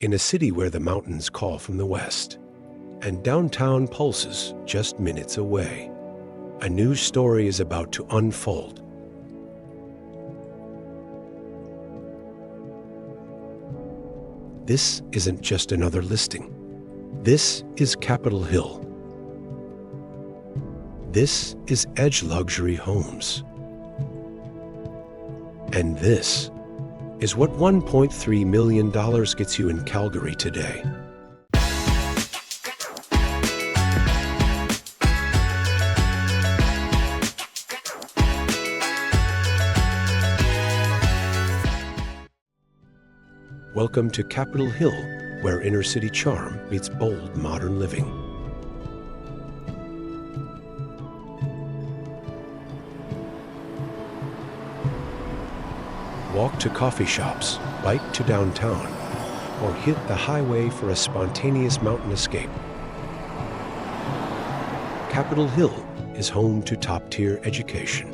in a city where the mountains call from the west, and downtown pulses just minutes away. A new story is about to unfold. This isn't just another listing. This is Capitol Hill. This is Edge Luxury Homes. And this is what $1.3 million gets you in Calgary today. Welcome to Capitol Hill, where inner city charm meets bold modern living. Walk to coffee shops, bike to downtown, or hit the highway for a spontaneous mountain escape. Capitol Hill is home to top-tier education.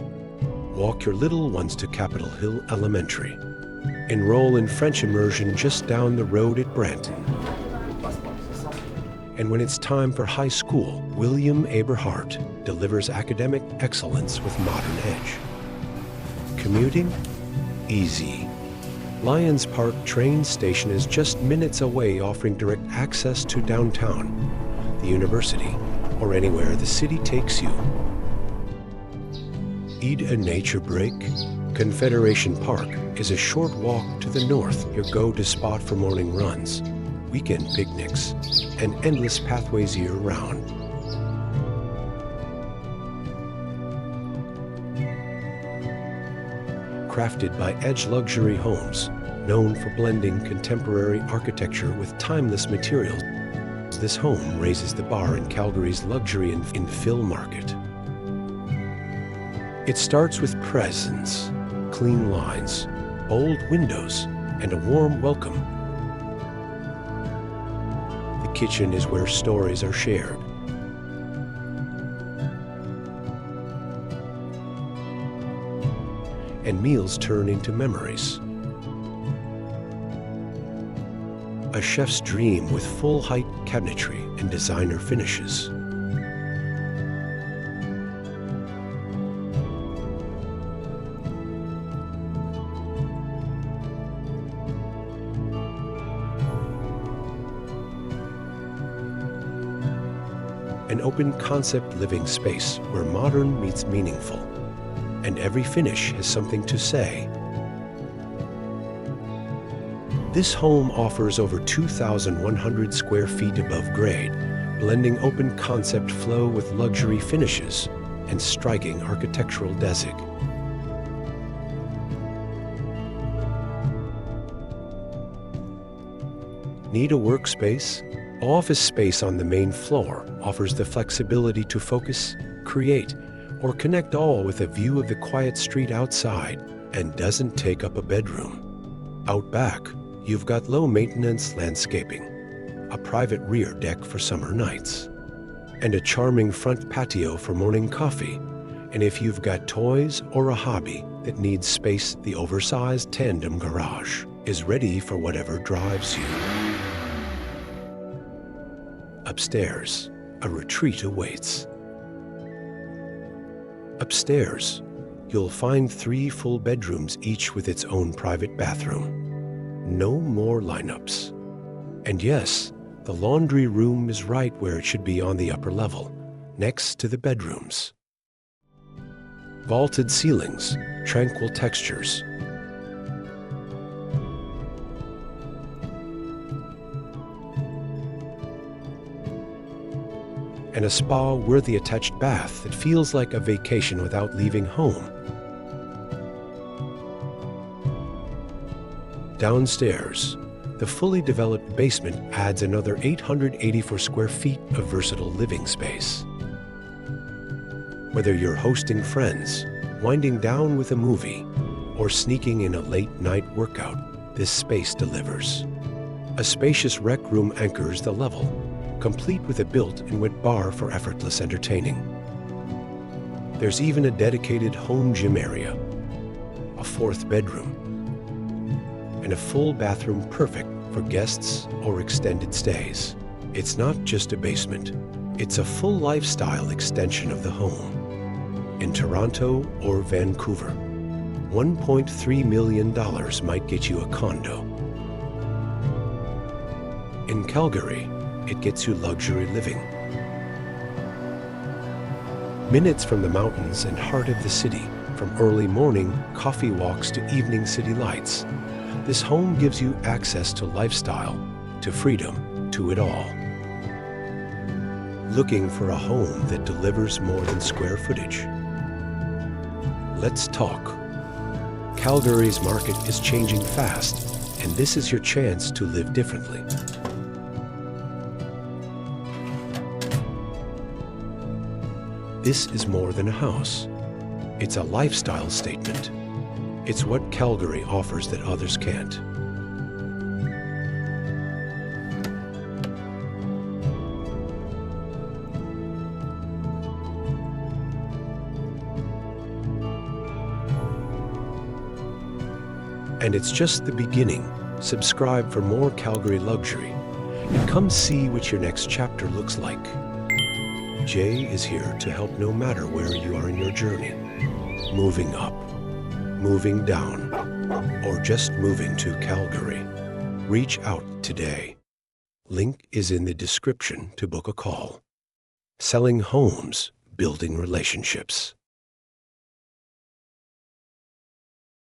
Walk your little ones to Capitol Hill Elementary. Enroll in French immersion just down the road at Branton. And when it's time for high school, William Aberhart delivers academic excellence with modern edge. Commuting? Easy. Lions Park train station is just minutes away, offering direct access to downtown, the university, or anywhere the city takes you. Need a nature break? Confederation Park is a short walk to the north, your go-to spot for morning runs, weekend picnics, and endless pathways year-round. Crafted by Edge Luxury Homes, known for blending contemporary architecture with timeless materials, this home raises the bar in Calgary's luxury and infill market. It starts with presence, clean lines, bold windows, and a warm welcome. The kitchen is where stories are shared. And meals turn into memories. A chef's dream with full-height cabinetry and designer finishes. An open-concept living space where modern meets meaningful, and every finish has something to say. This home offers over 2,100 square feet above grade, blending open-concept flow with luxury finishes and striking architectural design. Need a workspace? Office space on the main floor offers the flexibility to focus, create, or connect all with a view of the quiet street outside, and doesn't take up a bedroom. Out back, you've got low-maintenance landscaping, a private rear deck for summer nights, and a charming front patio for morning coffee. And if you've got toys or a hobby that needs space, the oversized tandem garage is ready for whatever drives you. Upstairs, a retreat awaits. Upstairs, you'll find 3 full bedrooms, each with its own private bathroom. No more lineups. And yes, the laundry room is right where it should be, on the upper level, next to the bedrooms. Vaulted ceilings, tranquil textures, and a spa-worthy attached bath that feels like a vacation without leaving home. Downstairs, the fully developed basement adds another 884 square feet of versatile living space. Whether you're hosting friends, winding down with a movie, or sneaking in a late-night workout, this space delivers. A spacious rec room anchors the level, complete with a built-in wet bar for effortless entertaining. There's even a dedicated home gym area, a 4th bedroom, and a full bathroom perfect for for guests or extended stays. It's not just a basement. It's a full lifestyle extension of the home. In Toronto or Vancouver, $1.3 million might get you a condo. In Calgary, it gets you luxury living. Minutes from the mountains and heart of the city, from early morning coffee walks to evening city lights, this home gives you access to lifestyle, to freedom, to it all. Looking for a home that delivers more than square footage? Let's talk. Calgary's market is changing fast, and this is your chance to live differently. This is more than a house. It's a lifestyle statement. It's what Calgary offers that others can't. And it's just the beginning. Subscribe for more Calgary luxury, and come see what your next chapter looks like. Jay is here to help no matter where you are in your journey. Moving up, moving down, or just moving to Calgary. Reach out today. Link is in the description to book a call. Selling homes, building relationships.